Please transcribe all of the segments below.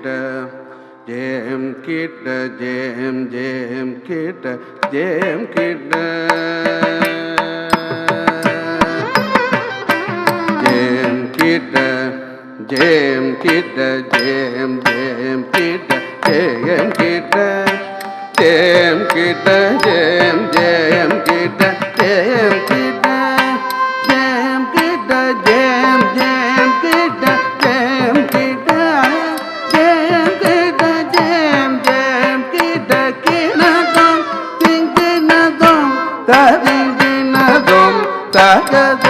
ஜெயம் கிட்ட ஜெயம் ஜெயம் கிட்ட ஜெயம் கிட்ட ஜெயம் கிட்ட ஜெயம் கிட்ட ஜெயம் ஜெயம் கிட்ட ஜெயம் கிட்ட ஜெயம் கிட்ட ஜெயம் ஜெயம் கிட்ட ஜெயம் கிட்ட ஜெயம் கிட்ட ஜெயம் ஜெயம் கிட்ட ஜெயம் கிட்ட ஜெயம் கிட்ட ஜெயம் ஜெயம் கிட்ட கிணதம் திங்கிணதம் ததிங்கிணதம்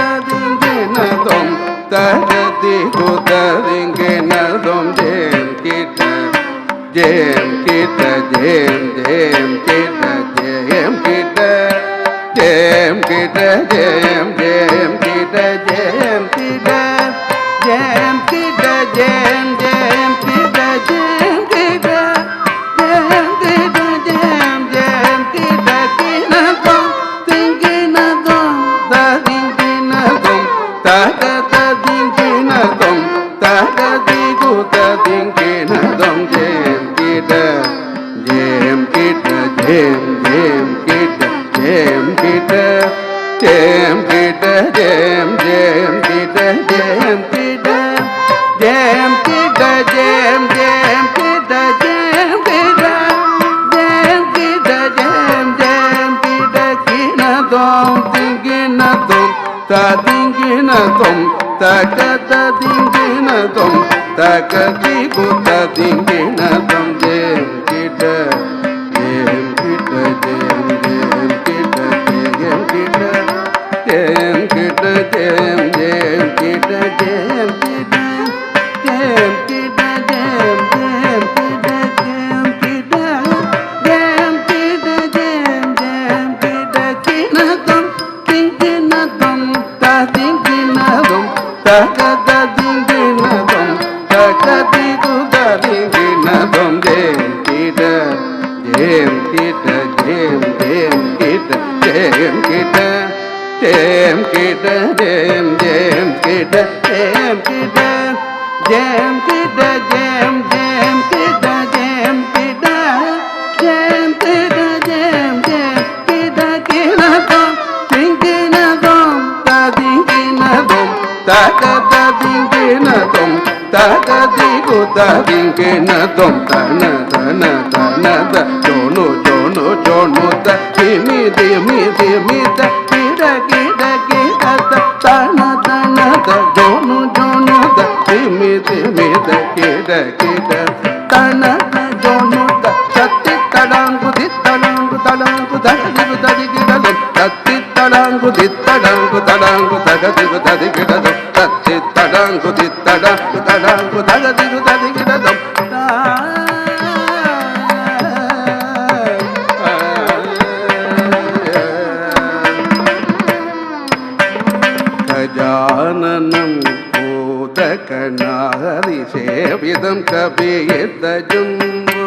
தகதிங்கிணதம் தகதி குததிங்கிணதம் ஜெயம் கிட்ட ஜெயம் கிட்ட ஜெயம் ஜெயம் கிட்ட ஜெயம் கிட்ட ஜெயம் கிட்ட ஜெயம் ஜெயம் கிட்ட ஜெயம் கிட்ட ஜெயம் கிட்ட ஜெயம் ஜெயம் கிட்ட ஜெயம் கிட்ட ஜெயம் கிட்ட ஜெயம் ஜெயம் கிட்ட கிணதம் திங்கிணதம் ததிங்கிணதம் தகதிங்கிணதம் தகதி குததிங்கிணதம் ஜெயம் கிட்ட ஜெயம் கிட்ட ஜெயம் ஜெயம் கிட்ட ஜெயம் கிட்ட ஜெயம் கிட்ட ஜெயம் ஜெயம் கிட்ட ஜெயம் கிட்ட ஜெயம் கிட்ட ஜெயம் ஜெயம் கிட்ட ஜெயம் கிட்ட ஜெயம் கிட்ட ஜெயம் ஜெயம் கிட்ட கிணதம் திங்கிணதம் ததிங்கிணதம் தகதிங்கிணதம் தகதி குததிங்கிணதம் ஜெயம் கிட்ட ஜெயம் கிட்ட ஜெயம் ஜெயம் கிட்ட ஜெயம் கிட்ட ஜெயம் கிட்ட ஜெயம் ஜெயம் கிட்ட ஜெயம் கிட்ட ஜெயம் கிட்ட ஜெயம் ஜெயம் கிட்ட ஜெயம் கிட்ட ஜெயம் கிட்ட ஜெயம் ஜெயம் கிட்ட கிணதம் திங்கிணதம் ததிங்கிணதம் தகதிங்கிணதம் தகதி குததிங்கிணதம் ஜெயம் கிட்ட ஜெயம் கிட்ட ஜெயம் ஜெயம் கிட்ட ஜெயம் கிட்ட ஜெயம் கிட்ட ஜெயம் ஜெயம் கிட்ட ஜெயம் கிட்ட ஜெயம் கிட்ட ஜெயம் ஜெயம் கிட்ட ஜெயம் கிட்ட ஜெயம் கிட்ட ஜெயம் ஜெயம் கிட்ட கிணதம் திங்கிணதம் ததிங்கிணதம் தகதிங்கிணதம் தகதி குததிங்கிணதம் தன தன தன த ஜோனு ஜோனு ஜோனு த திமி திமி திமி த கிட கிட கிட த தன தன த ஜோனு ஜோனு த திமி திமி த கிட கிட தன த ஜோனு த சத்தி தடாங்கு தித்தடாங்கு தடாங்கு தகதி குததி கிடதம் சத்தி தடாங்கு தித்தடாங்கு தடாங்கு தகதி குததி கிடதம் சத்தி தடாங்கு தித்தடாங்கு தடாங்கு தகதி குததி கிடதம் கஜானனம் பூதகணாரி சேவிதம் கபியதஜும்பு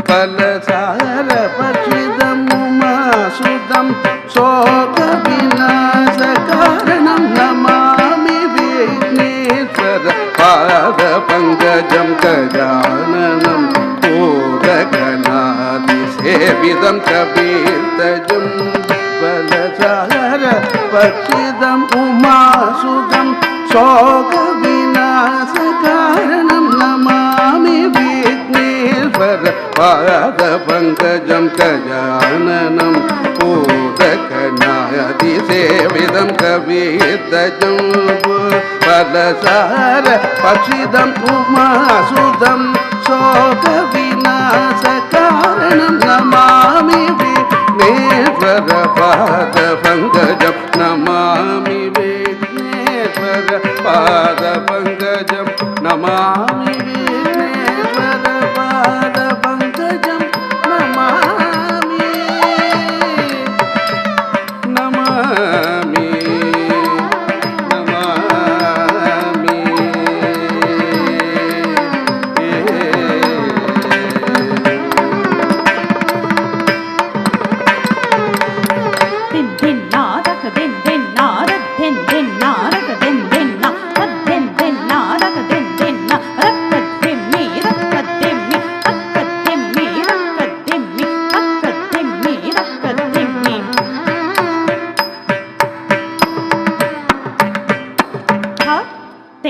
பலசார பட்சிதம் உமாசுதம் சோக விநாச காரணம் நமாமி விக்னேஸ்வர பாத பங்கஜம் கஜானனம் பூதகணாரி சேவிதம் கபியதஜும் பலசார பட்சிதம் உமாசுதம் சோக விநாச காரணம் நமாமி விக்னேஸ்வர பாத பங்கஜம் கஜானனம் பூதகணாதி சேவிதம் கவிதஜம் பலசார பட்சிதம் உமாசுதம் சோக விநாச காரணம் நமாமி விக்னேஸ்வர பாத பங்கஜம் நமாமி விக்னேஸ்வர பாத பங்கஜம் நமாமி விக்னேஸ்வர பாத பங்கஜம் நமாமி நமாமி நமாமி din din narak din din narak din din narak din din na din din narak din din na rak din ni rak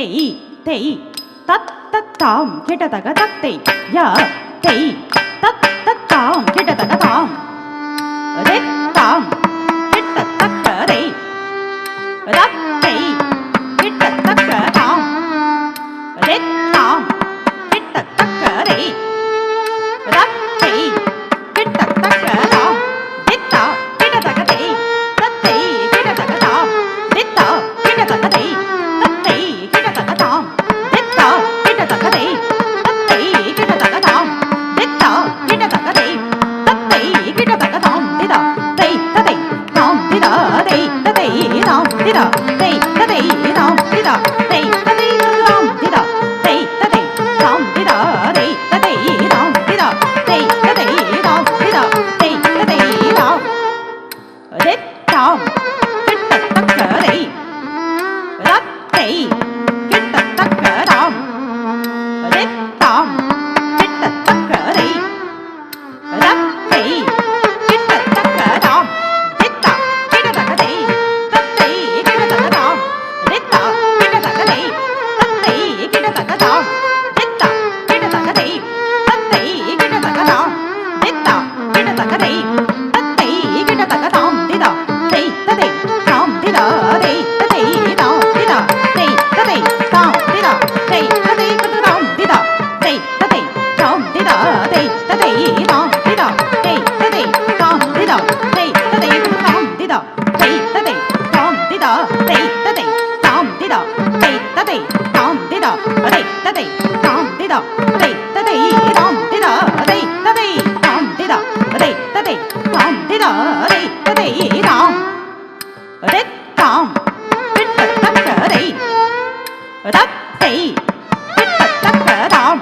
தெய் தெய் தத் தத்தாம் கிட்டதக தத்தை யா தெய் தத் தத்தாம் கிட்டதக தாம் ரெத்தாம் கிட்டத்தக்கரை ரத்தை கிட்டத்தக்கதாம் ரெத்தாம் கிட்டத்தக்கரை ரத்தை கிட்டத்தக்கதாம் தித்தா கிட்டதகதை தத்தை கிட்டதகதாம் தித்தா கிட்டதகதை தத்தை கிட்டதகதாம் தித்தா கிட்டதகதை தத்தை கிட்டதகதாம் தித்தா கிட்டதகதை தத்தை கிட்டதகதாம் திதா தை ததை தாம் திதா தை ததை தாம் திதா தை ததை தாம் திதா தை ததை தாம் திதா தை ததை தாம் திதா தை ததை தாம் திதா தை ததை தாம் திதா தை ததை தாம் ரெத்தாம் கிட்டத்தக்கரை ரத்தை கிட்டத்தக்கதாம் ரெத்தாம் கிட்டத்தக்கரை ரத்தை கிட்டத்தக்கதாம் தித்தா கிட்டத்தக்கதை தத்தை கிட்டத்தக்கதாம் தித்தா கிட்டத்தக்கதை தத்தை கிட்டத்தக்கதாம் தித்தா கிட்டத்தக்கதை தத்தை கிட்டத்தக்கதாம் தித்தா கிட்டத்தக்கதை தத்தை கிட்டத்தக்கதாம் திதா தை ததை தாம் திதா தை ததை தாம் திதா தை ததை தாம் திதா தை ததை கததாம் திதா தை ததை தாம் திதா தை ததை தாம் திதா தை ததை தாம் திதா தை ததை கததாம் திதா தை ததை தாம் திதா தை ததை தாம் திதா தை ததை தாம் திதா தை ததை தாம் திதா தை ததை தாம் திதா தை ததை தாம் திதா தை ததை தாம் திதா தை ததை தாம் ரெத்தாம் கிட்டத்தக்கரை ரத்தை கிட்டத்தக்கதாம்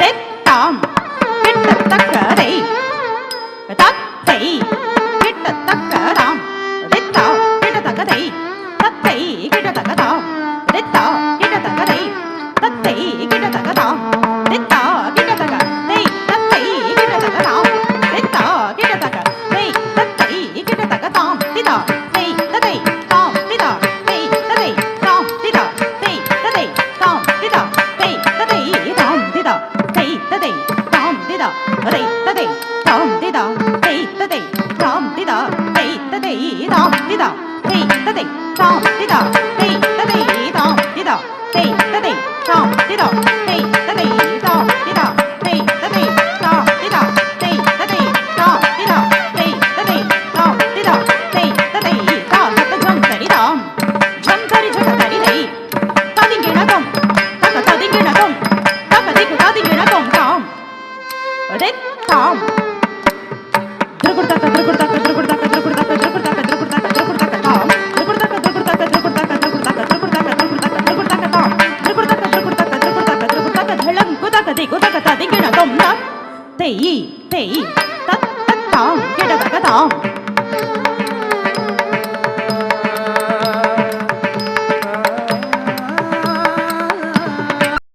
ரெத்தாம் கிட்டத்தக்கரை தத்தை கிட்டத்தக்கதாம் ரெத்தா கிட்டத்தக்கதை தத்தை கிட்டத்தக்கதாம் ரெத்தா கிட்டத்தக்கதை தத்தை கிட்டத்தக்கதாம் ரெத்தா கிட்டத்தக்கதை தத்தை கிட்டத்தக்கதாம் ரெத்தா கிட்டத்தக்கதை தத்தை கிட்டத்தக்கதாம் திதா தை ததை தாம் திதா தை ததை தாம் திதா தை ததை தாம் திதா தை ததை தாம் திதா தை ததை தாம் திதா தை ததை தாம் திதா தை ததை தாம் திதா தை ததை தாம் திதா தை ததை தாம் திதா தை ததை தாம் திதா தை ததை தாம் திதா தை ததை தாம் திதா தை ததை தாம் திதா தை ததை தாம் திதா தை ததை தாம் திதா தை ததை தாம் தத ஜம் தரிதாம் ஜம் தரி ஜட தரிதை ததிங்கிணகம் தக ததிங்கிணகம் தக திகு ததிங்கிணகம் தாம் ரெத்தாம் திருகுர்தக திருகுர்தக திருகுர்தக திருகுர்தக திருகுர்தக திருகுர்தக திருகுர்தக தாம் திருகுர்தக திருகுர்தக திருகுர்தக திருகுர்தக திருகுர்தக திருகுர்தக திருகுர்தக தாம் திருகுர்தக திருகுர்தக திருகுர்தக திருகுர்தக தளம் குதக திகுதக ததிங்கிணகம் தாம் தெய் தெய் தத் தத்தாம் கிடதக தாம்